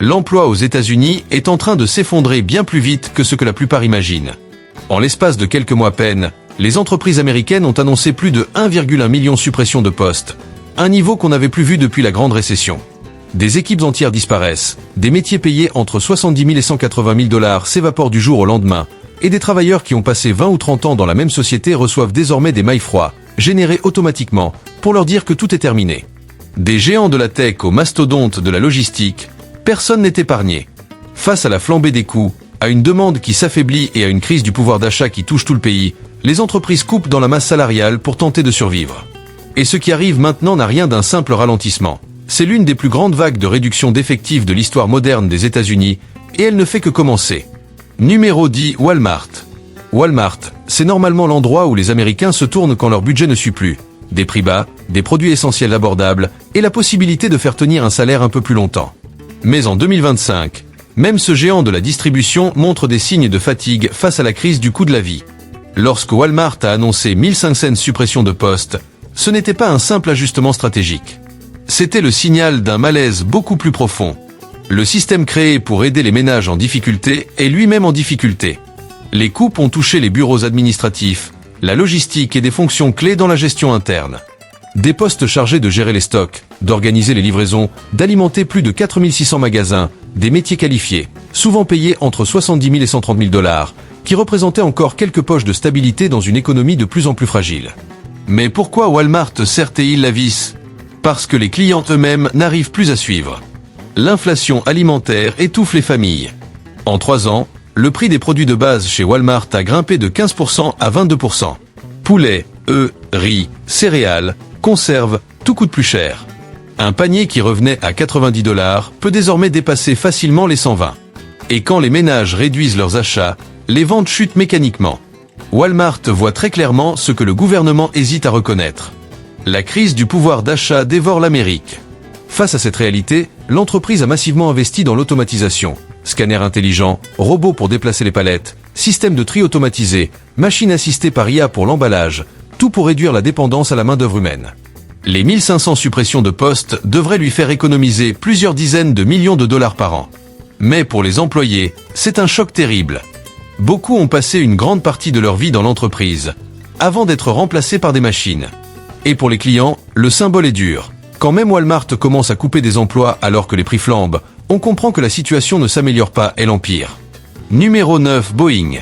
L'emploi aux États-Unis est en train de s'effondrer bien plus vite que ce que la plupart imaginent. En l'espace de quelques mois à peine, les entreprises américaines ont annoncé plus de 1,1 million de suppressions de postes, un niveau qu'on n'avait plus vu depuis la grande récession. Des équipes entières disparaissent, des métiers payés entre 70 000 et 180 000 $ s'évaporent du jour au lendemain, et des travailleurs qui ont passé 20 ou 30 ans dans la même société reçoivent désormais des mails froids, générés automatiquement, pour leur dire que tout est terminé. Des géants de la tech aux mastodontes de la logistique, personne n'est épargné. Face à la flambée des coûts, à une demande qui s'affaiblit et à une crise du pouvoir d'achat qui touche tout le pays, les entreprises coupent dans la masse salariale pour tenter de survivre. Et ce qui arrive maintenant n'a rien d'un simple ralentissement. C'est l'une des plus grandes vagues de réduction d'effectifs de l'histoire moderne des États-Unis, et elle ne fait que commencer. Numéro 10, Walmart. Walmart, c'est normalement l'endroit où les Américains se tournent quand leur budget ne suit plus. Des prix bas, des produits essentiels abordables, et la possibilité de faire tenir un salaire un peu plus longtemps. Mais en 2025, même ce géant de la distribution montre des signes de fatigue face à la crise du coût de la vie. Lorsque Walmart a annoncé 1500 suppressions de postes, ce n'était pas un simple ajustement stratégique. C'était le signal d'un malaise beaucoup plus profond. Le système créé pour aider les ménages en difficulté est lui-même en difficulté. Les coupes ont touché les bureaux administratifs, la logistique et des fonctions clés dans la gestion interne. Des postes chargés de gérer les stocks, d'organiser les livraisons, d'alimenter plus de 4600 magasins, des métiers qualifiés, souvent payés entre 70 000 et 130 000 $, qui représentaient encore quelques poches de stabilité dans une économie de plus en plus fragile. Mais pourquoi Walmart serre-t-il la vis? Parce que les clients eux-mêmes n'arrivent plus à suivre. L'inflation alimentaire étouffe les familles. En 3 ans, le prix des produits de base chez Walmart a grimpé de 15% à 22%. Poulet, œufs, riz, céréales, conserves, tout coûte plus cher. Un panier qui revenait à 90 $ peut désormais dépasser facilement les 120. Et quand les ménages réduisent leurs achats, les ventes chutent mécaniquement. Walmart voit très clairement ce que le gouvernement hésite à reconnaître. La crise du pouvoir d'achat dévore l'Amérique. Face à cette réalité, l'entreprise a massivement investi dans l'automatisation. Scanners intelligents, robots pour déplacer les palettes, systèmes de tri automatisés, machines assistées par IA pour l'emballage, tout pour réduire la dépendance à la main-d'œuvre humaine. Les 1500 suppressions de postes devraient lui faire économiser plusieurs dizaines de millions de dollars par an. Mais pour les employés, c'est un choc terrible. Beaucoup ont passé une grande partie de leur vie dans l'entreprise, avant d'être remplacés par des machines. Et pour les clients, le symbole est dur. Quand même Walmart commence à couper des emplois alors que les prix flambent, on comprend que la situation ne s'améliore pas, elle empire. Numéro 9, Boeing.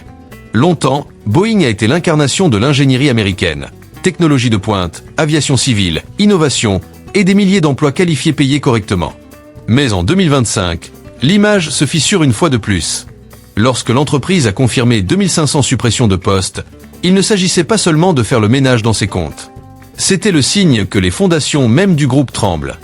Longtemps, Boeing a été l'incarnation de l'ingénierie américaine. Technologie de pointe, aviation civile, innovation et des milliers d'emplois qualifiés payés correctement. Mais en 2025, l'image se fissure une fois de plus. Lorsque l'entreprise a confirmé 2500 suppressions de postes, il ne s'agissait pas seulement de faire le ménage dans ses comptes. C'était le signe que les fondations même du groupe tremblent.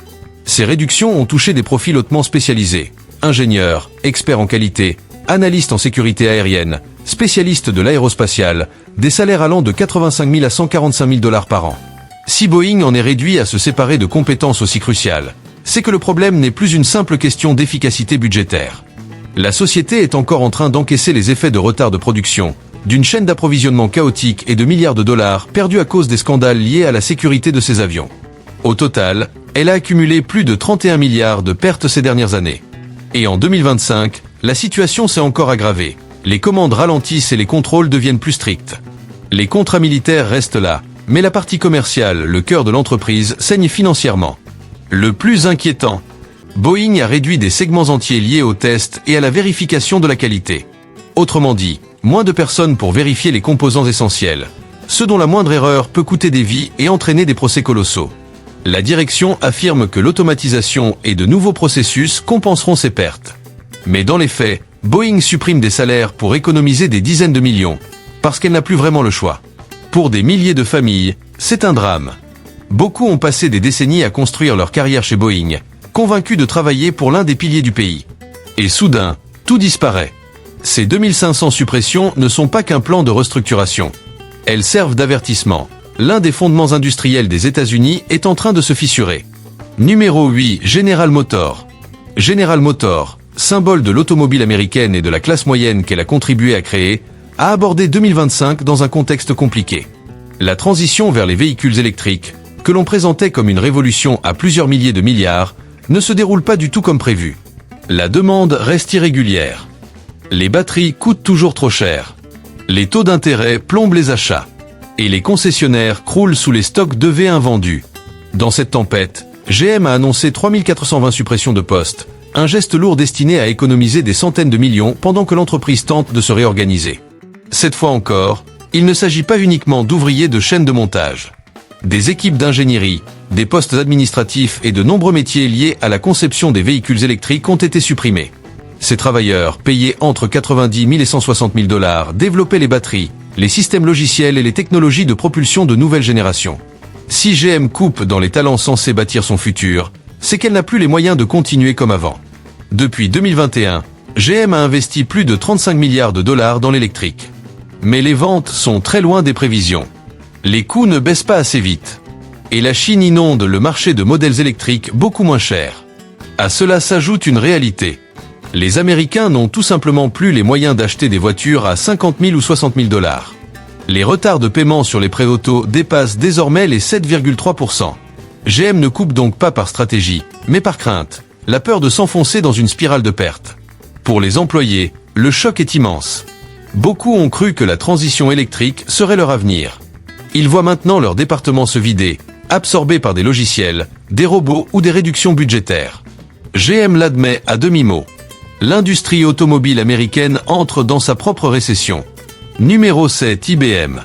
Ces réductions ont touché des profils hautement spécialisés. Ingénieurs, experts en qualité, analystes en sécurité aérienne, spécialistes de l'aérospatiale, des salaires allant de 85 000 à 145 000 $ par an. Si Boeing en est réduit à se séparer de compétences aussi cruciales, c'est que le problème n'est plus une simple question d'efficacité budgétaire. La société est encore en train d'encaisser les effets de retard de production, d'une chaîne d'approvisionnement chaotique et de milliards de dollars perdus à cause des scandales liés à la sécurité de ses avions. Au total, elle a accumulé plus de 31 milliards de pertes ces dernières années. Et en 2025, la situation s'est encore aggravée. Les commandes ralentissent et les contrôles deviennent plus stricts. Les contrats militaires restent là, mais la partie commerciale, le cœur de l'entreprise, saigne financièrement. Le plus inquiétant, Boeing a réduit des segments entiers liés aux tests et à la vérification de la qualité. Autrement dit, moins de personnes pour vérifier les composants essentiels, ce dont la moindre erreur peut coûter des vies et entraîner des procès colossaux. La direction affirme que l'automatisation et de nouveaux processus compenseront ces pertes. Mais dans les faits, Boeing supprime des salaires pour économiser des dizaines de millions, parce qu'elle n'a plus vraiment le choix. Pour des milliers de familles, c'est un drame. Beaucoup ont passé des décennies à construire leur carrière chez Boeing, convaincus de travailler pour l'un des piliers du pays. Et soudain, tout disparaît. Ces 2500 suppressions ne sont pas qu'un plan de restructuration. Elles servent d'avertissement. L'un des fondements industriels des États-Unis est en train de se fissurer. Numéro 8, General Motors. General Motors, symbole de l'automobile américaine et de la classe moyenne qu'elle a contribué à créer, a abordé 2025 dans un contexte compliqué. La transition vers les véhicules électriques, que l'on présentait comme une révolution à plusieurs milliers de milliards, ne se déroule pas du tout comme prévu. La demande reste irrégulière. Les batteries coûtent toujours trop cher. Les taux d'intérêt plombent les achats. Et les concessionnaires croulent sous les stocks d'EV invendus. Dans cette tempête, GM a annoncé 3420 suppressions de postes, un geste lourd destiné à économiser des centaines de millions pendant que l'entreprise tente de se réorganiser. Cette fois encore, il ne s'agit pas uniquement d'ouvriers de chaînes de montage. Des équipes d'ingénierie, des postes administratifs et de nombreux métiers liés à la conception des véhicules électriques ont été supprimés. Ces travailleurs, payés entre 90 000 et 160 000 $, développaient les batteries, les systèmes logiciels et les technologies de propulsion de nouvelle génération. Si GM coupe dans les talents censés bâtir son futur, c'est qu'elle n'a plus les moyens de continuer comme avant. Depuis 2021, GM a investi plus de 35 milliards de dollars dans l'électrique. Mais les ventes sont très loin des prévisions. Les coûts ne baissent pas assez vite. Et la Chine inonde le marché de modèles électriques beaucoup moins chers. À cela s'ajoute une réalité. Les Américains n'ont tout simplement plus les moyens d'acheter des voitures à 50 000 ou 60 000 $. Les retards de paiement sur les prêts auto dépassent désormais les 7,3%. GM ne coupe donc pas par stratégie, mais par crainte, la peur de s'enfoncer dans une spirale de pertes. Pour les employés, le choc est immense. Beaucoup ont cru que la transition électrique serait leur avenir. Ils voient maintenant leur département se vider, absorbé par des logiciels, des robots ou des réductions budgétaires. GM l'admet à demi-mot. L'industrie automobile américaine entre dans sa propre récession. Numéro 7, IBM.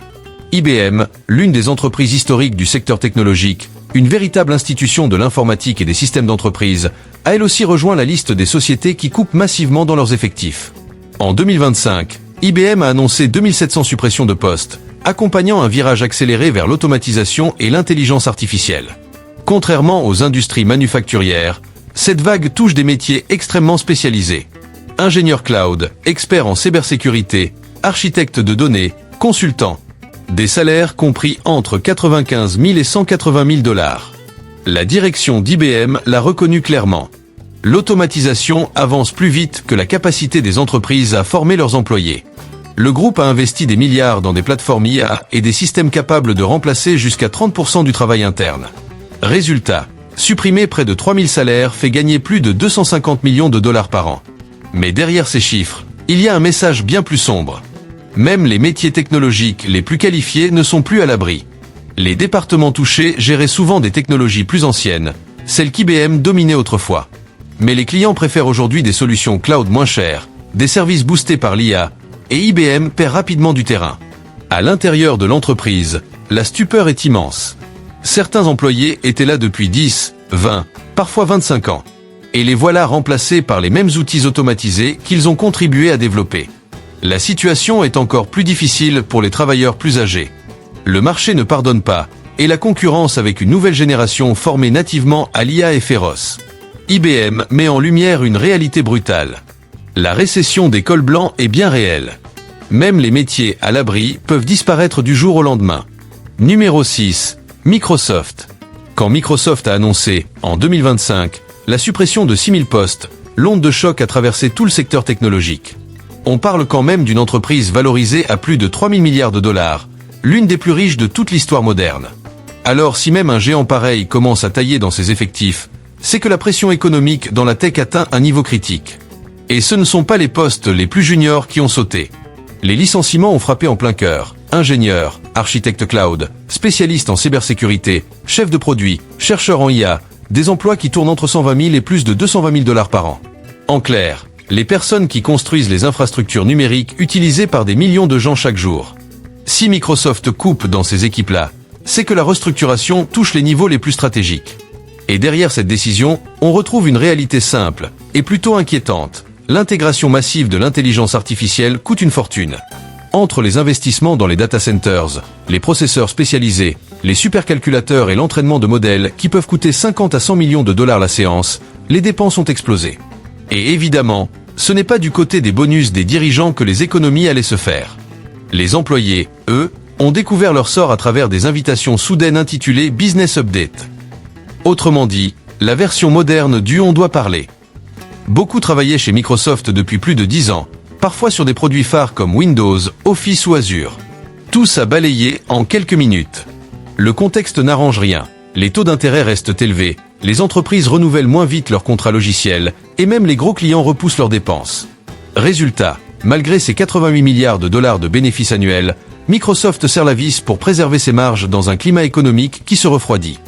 IBM, l'une des entreprises historiques du secteur technologique, une véritable institution de l'informatique et des systèmes d'entreprise, a elle aussi rejoint la liste des sociétés qui coupent massivement dans leurs effectifs. En 2025, IBM a annoncé 2700 suppressions de postes, accompagnant un virage accéléré vers l'automatisation et l'intelligence artificielle. Contrairement aux industries manufacturières, cette vague touche des métiers extrêmement spécialisés. Ingénieurs cloud, experts en cybersécurité, architectes de données, consultants. Des salaires compris entre 95 000 et 180 000 $. La direction d'IBM l'a reconnu clairement. L'automatisation avance plus vite que la capacité des entreprises à former leurs employés. Le groupe a investi des milliards dans des plateformes IA et des systèmes capables de remplacer jusqu'à 30% du travail interne. Résultat, supprimer près de 3000 salaires fait gagner plus de 250 millions de $ par an. Mais derrière ces chiffres, il y a un message bien plus sombre. Même les métiers technologiques les plus qualifiés ne sont plus à l'abri. Les départements touchés géraient souvent des technologies plus anciennes, celles qu'IBM dominait autrefois. Mais les clients préfèrent aujourd'hui des solutions cloud moins chères, des services boostés par l'IA, et IBM perd rapidement du terrain. À l'intérieur de l'entreprise, la stupeur est immense. Certains employés étaient là depuis 10, 20, parfois 25 ans. Et les voilà remplacés par les mêmes outils automatisés qu'ils ont contribué à développer. La situation est encore plus difficile pour les travailleurs plus âgés. Le marché ne pardonne pas, et la concurrence avec une nouvelle génération formée nativement à l'IA est féroce. IBM met en lumière une réalité brutale. La récession des cols blancs est bien réelle. Même les métiers à l'abri peuvent disparaître du jour au lendemain. Numéro 6, Microsoft. Quand Microsoft a annoncé, en 2025, la suppression de 6000 postes, l'onde de choc a traversé tout le secteur technologique. On parle quand même d'une entreprise valorisée à plus de 3000 milliards de $, l'une des plus riches de toute l'histoire moderne. Alors si même un géant pareil commence à tailler dans ses effectifs, c'est que la pression économique dans la tech atteint un niveau critique. Et ce ne sont pas les postes les plus juniors qui ont sauté. Les licenciements ont frappé en plein cœur. Ingénieurs, architectes cloud, spécialistes en cybersécurité, chefs de produits, chercheurs en IA, des emplois qui tournent entre 120 000 et plus de 220 000 $ par an. En clair, les personnes qui construisent les infrastructures numériques utilisées par des millions de gens chaque jour. Si Microsoft coupe dans ces équipes-là, c'est que la restructuration touche les niveaux les plus stratégiques. Et derrière cette décision, on retrouve une réalité simple, et plutôt inquiétante. L'intégration massive de l'intelligence artificielle coûte une fortune. Entre les investissements dans les data centers, les processeurs spécialisés, les supercalculateurs et l'entraînement de modèles qui peuvent coûter 50 à 100 millions de $ la séance, les dépenses ont explosé. Et évidemment, ce n'est pas du côté des bonus des dirigeants que les économies allaient se faire. Les employés, eux, ont découvert leur sort à travers des invitations soudaines intitulées Business Update. Autrement dit, la version moderne du on doit parler. Beaucoup travaillaient chez Microsoft depuis plus de 10 ans, parfois sur des produits phares comme Windows, Office ou Azure. Tous à balayer en quelques minutes. Le contexte n'arrange rien. Les taux d'intérêt restent élevés, Les entreprises renouvellent moins vite leurs contrats logiciels, et même les gros clients repoussent leurs dépenses. Résultat, malgré ses 88 milliards de dollars de bénéfices annuels, Microsoft serre la vis pour préserver ses marges dans un climat économique qui se refroidit.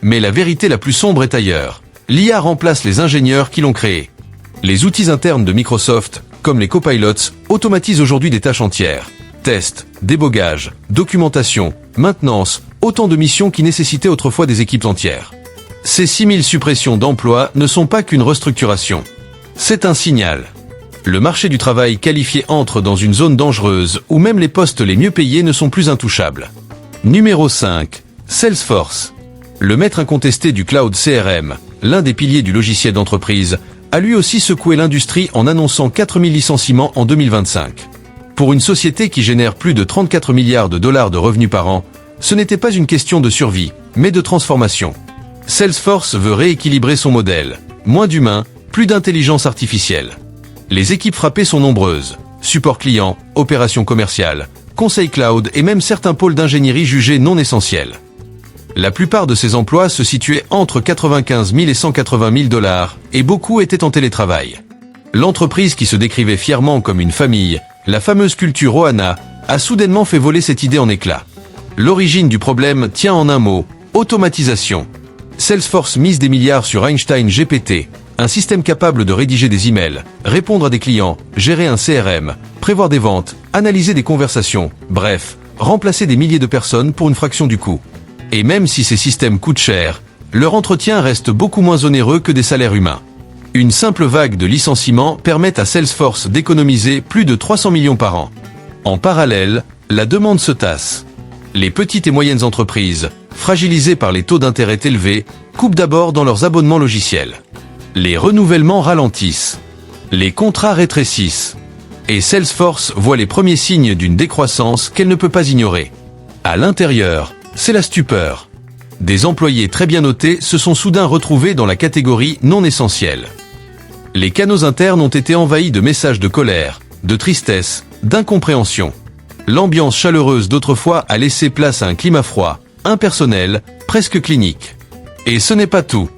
Mais la vérité la plus sombre est ailleurs. L'IA remplace les ingénieurs qui l'ont créée. Les outils internes de Microsoft, comme les copilots, automatisent aujourd'hui des tâches entières. Tests, débogage, documentation, maintenance, autant de missions qui nécessitaient autrefois des équipes entières. Ces 6000 suppressions d'emplois ne sont pas qu'une restructuration. C'est un signal. Le marché du travail qualifié entre dans une zone dangereuse où même les postes les mieux payés ne sont plus intouchables. Numéro 5. Salesforce. Le maître incontesté du cloud CRM, l'un des piliers du logiciel d'entreprise, a lui aussi secoué l'industrie en annonçant 4000 licenciements en 2025. Pour une société qui génère plus de 34 milliards de dollars de revenus par an, ce n'était pas une question de survie, mais de transformation. Salesforce veut rééquilibrer son modèle. Moins d'humains, plus d'intelligence artificielle. Les équipes frappées sont nombreuses. Support client, opérations commerciales, conseil cloud et même certains pôles d'ingénierie jugés non essentiels. La plupart de ces emplois se situaient entre 95 000 et 180 000 dollars, et beaucoup étaient en télétravail. L'entreprise qui se décrivait fièrement comme une famille, la fameuse culture Ohana, a soudainement fait voler cette idée en éclats. L'origine du problème tient en un mot, automatisation. Salesforce mise des milliards sur Einstein GPT, un système capable de rédiger des emails, répondre à des clients, gérer un CRM, prévoir des ventes, analyser des conversations, bref, remplacer des milliers de personnes pour une fraction du coût. Et même si ces systèmes coûtent cher, leur entretien reste beaucoup moins onéreux que des salaires humains. Une simple vague de licenciements permet à Salesforce d'économiser plus de 300 millions par an. En parallèle, la demande se tasse. Les petites et moyennes entreprises, fragilisées par les taux d'intérêt élevés, coupent d'abord dans leurs abonnements logiciels. Les renouvellements ralentissent. Les contrats rétrécissent. Et Salesforce voit les premiers signes d'une décroissance qu'elle ne peut pas ignorer. À l'intérieur, c'est la stupeur. Des employés très bien notés se sont soudain retrouvés dans la catégorie non essentielle. Les canaux internes ont été envahis de messages de colère, de tristesse, d'incompréhension. L'ambiance chaleureuse d'autrefois a laissé place à un climat froid, impersonnel, presque clinique. Et ce n'est pas tout.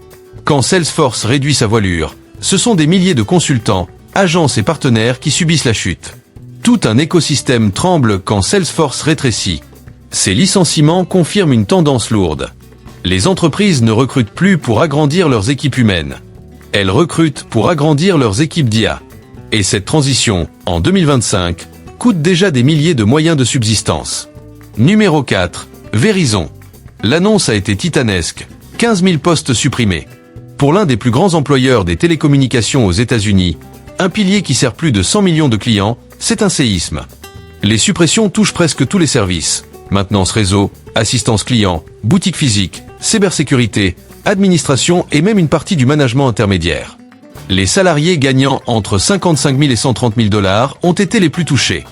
Quand Salesforce réduit sa voilure, ce sont des milliers de consultants, agences et partenaires qui subissent la chute. Tout un écosystème tremble quand Salesforce rétrécit. Ces licenciements confirment une tendance lourde. Les entreprises ne recrutent plus pour agrandir leurs équipes humaines. Elles recrutent pour agrandir leurs équipes d'IA. Et cette transition, en 2025, coûte déjà des milliers de moyens de subsistance. Numéro 4. Verizon. L'annonce a été titanesque. 15 000 postes supprimés. Pour l'un des plus grands employeurs des télécommunications aux États-Unis, un pilier qui sert plus de 100 millions de clients, c'est un séisme. Les suppressions touchent presque tous les services. Maintenance réseau, assistance client, boutique physique, cybersécurité, administration et même une partie du management intermédiaire. Les salariés gagnant entre 55 000 et 130 000 dollars ont été les plus touchés.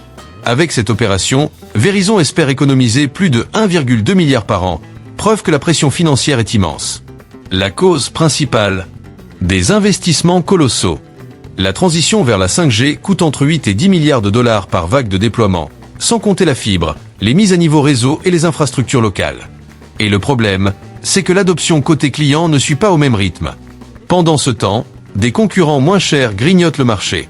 Avec cette opération, Verizon espère économiser plus de 1,2 milliard par an, preuve que la pression financière est immense. La cause principale, des investissements colossaux. La transition vers la 5G coûte entre 8 et 10 milliards de dollars par vague de déploiement, sans compter la fibre, les mises à niveau réseau et les infrastructures locales. Et le problème, c'est que l'adoption côté client ne suit pas au même rythme. Pendant ce temps, des concurrents moins chers grignotent le marché.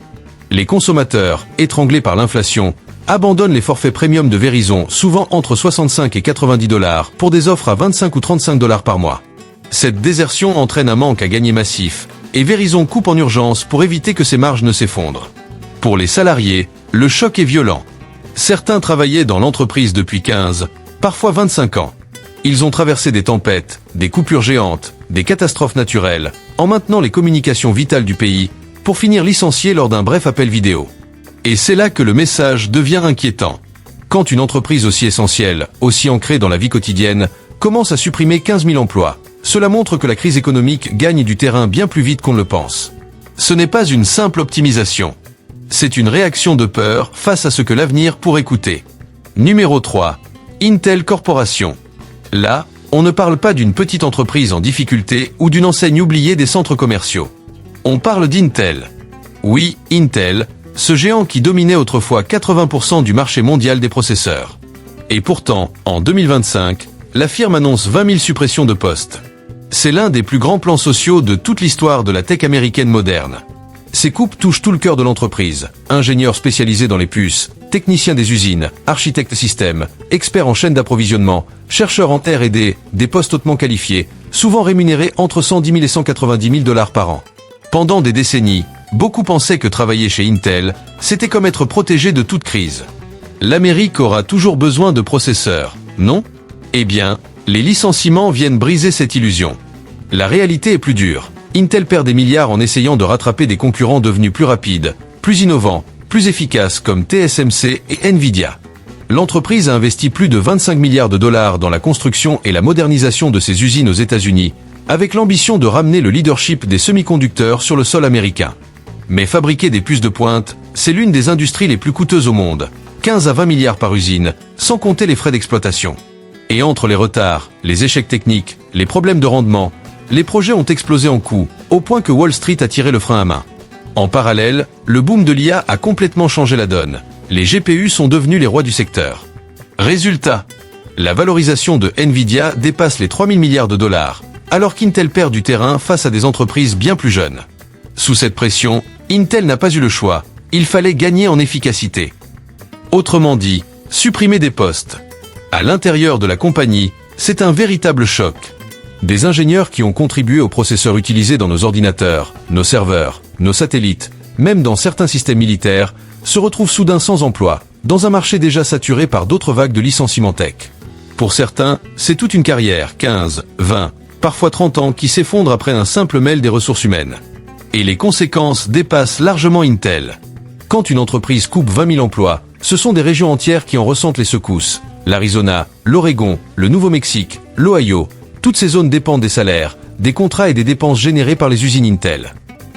Les consommateurs, étranglés par l'inflation, abandonnent les forfaits premium de Verizon, souvent entre 65 et 90 dollars, pour des offres à 25 ou 35 dollars par mois. Cette désertion entraîne un manque à gagner massif, et Verizon coupe en urgence pour éviter que ses marges ne s'effondrent. Pour les salariés, le choc est violent. Certains travaillaient dans l'entreprise depuis 15, parfois 25 ans. Ils ont traversé des tempêtes, des coupures géantes, des catastrophes naturelles, en maintenant les communications vitales du pays, pour finir licenciés lors d'un bref appel vidéo. Et c'est là que le message devient inquiétant. Quand une entreprise aussi essentielle, aussi ancrée dans la vie quotidienne, commence à supprimer 15 000 emplois, cela montre que la crise économique gagne du terrain bien plus vite qu'on ne le pense. Ce n'est pas une simple optimisation. C'est une réaction de peur face à ce que l'avenir pourrait coûter. Numéro 3. Intel Corporation. Là, on ne parle pas d'une petite entreprise en difficulté ou d'une enseigne oubliée des centres commerciaux. On parle d'Intel. Oui, Intel, ce géant qui dominait autrefois 80% du marché mondial des processeurs. Et pourtant, en 2025, la firme annonce 20 000 suppressions de postes. C'est l'un des plus grands plans sociaux de toute l'histoire de la tech américaine moderne. Ces coupes touchent tout le cœur de l'entreprise. Ingénieurs spécialisés dans les puces, techniciens des usines, architectes systèmes, experts en chaîne d'approvisionnement, chercheurs en R&D, des postes hautement qualifiés, souvent rémunérés entre 110 000 et 190 000 $ par an. Pendant des décennies, beaucoup pensaient que travailler chez Intel, c'était comme être protégé de toute crise. L'Amérique aura toujours besoin de processeurs, non? Eh bien, les licenciements viennent briser cette illusion. La réalité est plus dure. Intel perd des milliards en essayant de rattraper des concurrents devenus plus rapides, plus innovants, plus efficaces comme TSMC et Nvidia. L'entreprise a investi plus de 25 milliards de dollars dans la construction et la modernisation de ses usines aux États-Unis, avec l'ambition de ramener le leadership des semi-conducteurs sur le sol américain. Mais fabriquer des puces de pointe, c'est l'une des industries les plus coûteuses au monde, 15 à 20 milliards par usine, sans compter les frais d'exploitation. Et entre les retards, les échecs techniques, les problèmes de rendement, les projets ont explosé en coût, au point que Wall Street a tiré le frein à main. En parallèle, le boom de l'IA a complètement changé la donne. Les GPU sont devenus les rois du secteur. Résultat, la valorisation de Nvidia dépasse les 3 000 milliards de dollars, alors qu'Intel perd du terrain face à des entreprises bien plus jeunes. Sous cette pression, Intel n'a pas eu le choix, il fallait gagner en efficacité. Autrement dit, supprimer des postes. À l'intérieur de la compagnie, c'est un véritable choc. Des ingénieurs qui ont contribué aux processeurs utilisés dans nos ordinateurs, nos serveurs, nos satellites, même dans certains systèmes militaires, se retrouvent soudain sans emploi, dans un marché déjà saturé par d'autres vagues de licenciements tech. Pour certains, c'est toute une carrière, 15, 20, parfois 30 ans, qui s'effondre après un simple mail des ressources humaines. Et les conséquences dépassent largement Intel. Quand une entreprise coupe 20 000 emplois, ce sont des régions entières qui en ressentent les secousses. L'Arizona, l'Oregon, le Nouveau-Mexique, l'Ohio, toutes ces zones dépendent des salaires, des contrats et des dépenses générées par les usines Intel.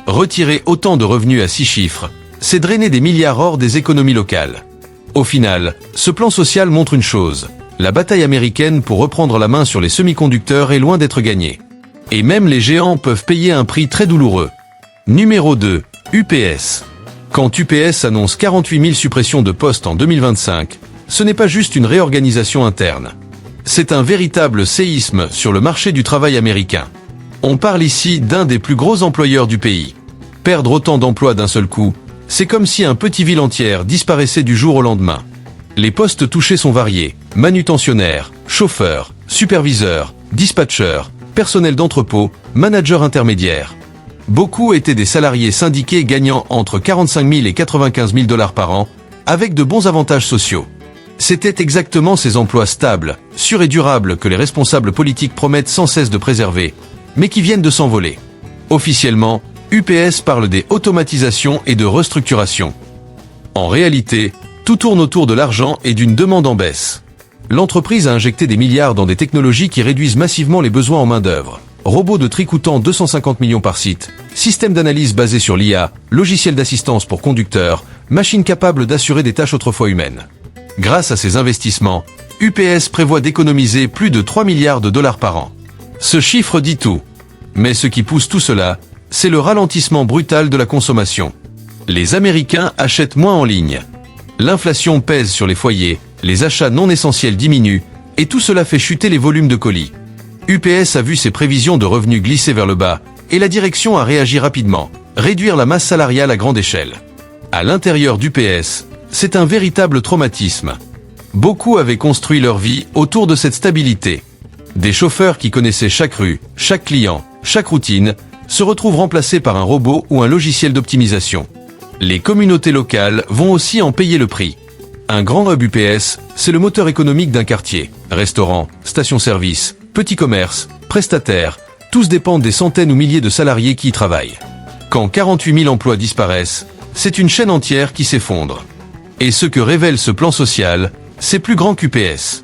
Retirer autant de revenus à 6 chiffres, c'est drainer des milliards hors des économies locales. Au final, ce plan social montre une chose. La bataille américaine pour reprendre la main sur les semi-conducteurs est loin d'être gagnée. Et même les géants peuvent payer un prix très douloureux. Numéro 2, UPS. Quand UPS annonce 48 000 suppressions de postes en 2025, ce n'est pas juste une réorganisation interne. C'est un véritable séisme sur le marché du travail américain. On parle ici d'un des plus gros employeurs du pays. Perdre autant d'emplois d'un seul coup, c'est comme si un petit ville entière disparaissait du jour au lendemain. Les postes touchés sont variés: manutentionnaires, chauffeurs, superviseurs, dispatchers, personnel d'entrepôt, managers intermédiaires. Beaucoup étaient des salariés syndiqués gagnant entre 45 000 et 95 000 $ par an, avec de bons avantages sociaux. C'était exactement ces emplois stables, sûrs et durables que les responsables politiques promettent sans cesse de préserver, mais qui viennent de s'envoler. Officiellement, UPS parle des automatisations et de restructuration. En réalité, tout tourne autour de l'argent et d'une demande en baisse. L'entreprise a injecté des milliards dans des technologies qui réduisent massivement les besoins en main-d'œuvre. Robots de tri coûtant 250 millions par site, système d'analyse basé sur l'IA, logiciel d'assistance pour conducteurs, machines capables d'assurer des tâches autrefois humaines. Grâce à ces investissements, UPS prévoit d'économiser plus de 3 milliards de dollars par an. Ce chiffre dit tout. Mais ce qui pousse tout cela, c'est le ralentissement brutal de la consommation. Les Américains achètent moins en ligne. L'inflation pèse sur les foyers, les achats non essentiels diminuent, et tout cela fait chuter les volumes de colis. UPS a vu ses prévisions de revenus glisser vers le bas, et la direction a réagi rapidement, réduire la masse salariale à grande échelle. À l'intérieur d'UPS, c'est un véritable traumatisme. Beaucoup avaient construit leur vie autour de cette stabilité. Des chauffeurs qui connaissaient chaque rue, chaque client, chaque routine, se retrouvent remplacés par un robot ou un logiciel d'optimisation. Les communautés locales vont aussi en payer le prix. Un grand hub UPS, c'est le moteur économique d'un quartier. Restaurants, stations-service, petits commerces, prestataires, tous dépendent des centaines ou milliers de salariés qui y travaillent. Quand 48 000 emplois disparaissent, c'est une chaîne entière qui s'effondre. Et ce que révèle ce plan social, c'est plus grand qu'UPS.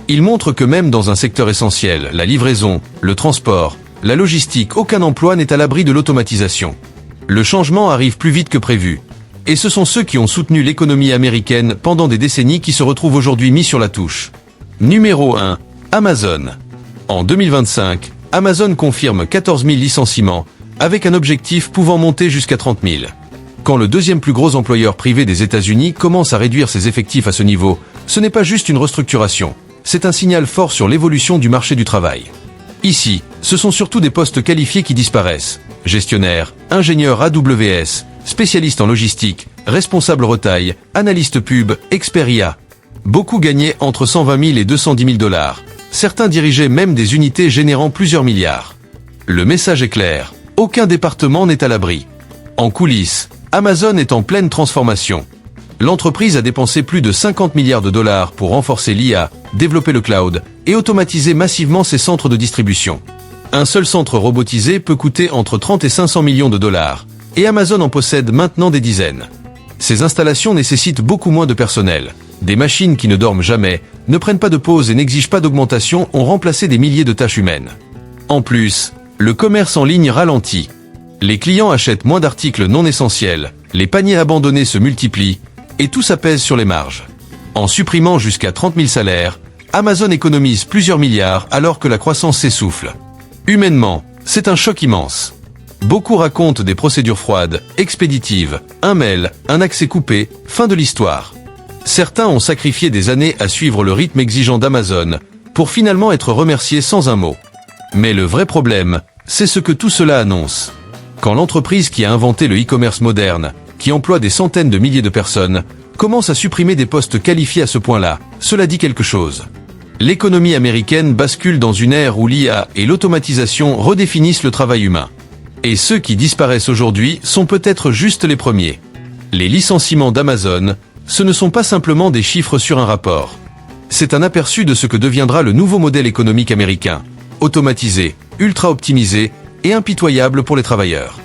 Il montre que même dans un secteur essentiel, la livraison, le transport, la logistique, aucun emploi n'est à l'abri de l'automatisation. Le changement arrive plus vite que prévu. Et ce sont ceux qui ont soutenu l'économie américaine pendant des décennies qui se retrouvent aujourd'hui mis sur la touche. Numéro 1. Amazon. En 2025, Amazon confirme 14 000 licenciements, avec un objectif pouvant monter jusqu'à 30 000. Quand le deuxième plus gros employeur privé des États-Unis commence à réduire ses effectifs à ce niveau, ce n'est pas juste une restructuration, c'est un signal fort sur l'évolution du marché du travail. Ici, ce sont surtout des postes qualifiés qui disparaissent. Gestionnaire, ingénieur AWS, spécialiste en logistique, responsable retail, analyste pub, expert IA. Beaucoup gagnaient entre 120 000 et 210 000 dollars. Certains dirigeaient même des unités générant plusieurs milliards. Le message est clair. Aucun département n'est à l'abri. En coulisses, Amazon est en pleine transformation. L'entreprise a dépensé plus de 50 milliards de dollars pour renforcer l'IA, développer le cloud et automatiser massivement ses centres de distribution. Un seul centre robotisé peut coûter entre 30 et 500 millions de dollars, et Amazon en possède maintenant des dizaines. Ces installations nécessitent beaucoup moins de personnel. Des machines qui ne dorment jamais, ne prennent pas de pause et n'exigent pas d'augmentation ont remplacé des milliers de tâches humaines. En plus, le commerce en ligne ralentit. Les clients achètent moins d'articles non essentiels, les paniers abandonnés se multiplient, et tout s'apaise sur les marges. En supprimant jusqu'à 30 000 salaires, Amazon économise plusieurs milliards alors que la croissance s'essouffle. Humainement, c'est un choc immense. Beaucoup racontent des procédures froides, expéditives, un mail, un accès coupé, fin de l'histoire. Certains ont sacrifié des années à suivre le rythme exigeant d'Amazon, pour finalement être remerciés sans un mot. Mais le vrai problème, c'est ce que tout cela annonce. Quand l'entreprise qui a inventé le e-commerce moderne, qui emploie des centaines de milliers de personnes, commence à supprimer des postes qualifiés à ce point-là, cela dit quelque chose. L'économie américaine bascule dans une ère où l'IA et l'automatisation redéfinissent le travail humain. Et ceux qui disparaissent aujourd'hui sont peut-être juste les premiers. Les licenciements d'Amazon, ce ne sont pas simplement des chiffres sur un rapport. C'est un aperçu de ce que deviendra le nouveau modèle économique américain, automatisé, ultra-optimisé et impitoyable pour les travailleurs.